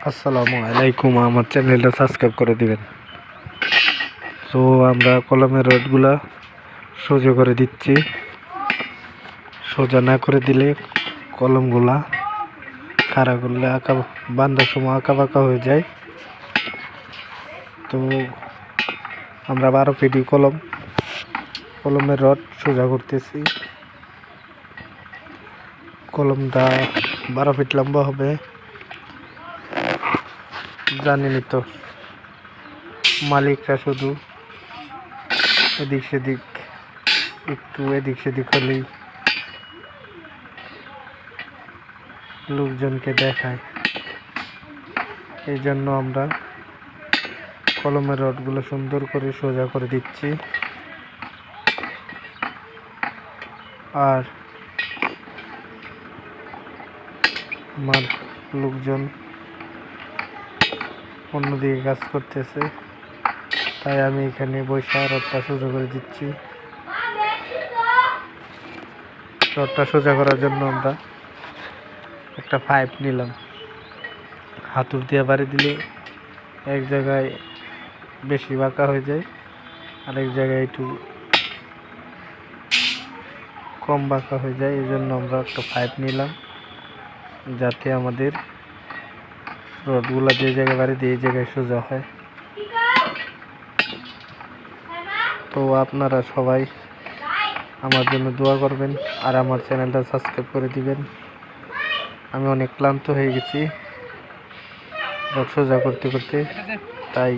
আসসালামু আলাইকুম, আমার চ্যানেলটা সাবস্ক্রাইব করে দিবেন। তো আমরা কলমের রডগুলা সোজা করে দিচ্ছি। সোজা না করে দিলে কলমগুলা খাড়া করলে আঁকা বাঁধার সময় আঁকা বাঁকা হয়ে যায়। তো আমরা 12 ফিটি কলমের রড সোজা করতেছি। কলমটা 12 ফিট লম্বা হবে, জানেনই তো। মালিকরা শুধু এদিক সেদিক হলেই লোকজনকে দেখায়। এই জন্য আমরা কলমের রডগুলো সুন্দর করে সোজা করে দিচ্ছি। আর আমার লোকজন অন্যদিকে কাজ করতেছে, তাই আমি এখানে বৈশা রডটা সোজা করে দিচ্ছি। রডটা সোজা করার জন্য আমরা একটা পাইপ নিলাম। হাতুড় দিয়ে বাড়ি দিলে এক জায়গায় বেশি বাঁকা হয়ে যায়, আরেক জায়গায় একটু কম বাঁকা হয়ে যায়। এই জন্য আমরা একটা পাইপ নিলাম, যাতে আমাদের রডগুলা যে জায়গায় বাড়ি দিয়ে এই জায়গায় সোজা হয়। তো আপনারা সবাই আমার জন্য দোয়া করবেন আর আমার চ্যানেলটা সাবস্ক্রাইব করে দিবেন। আমি অনেক ক্লান্ত হয়ে গেছি রড সোজা করতে করতে, তাই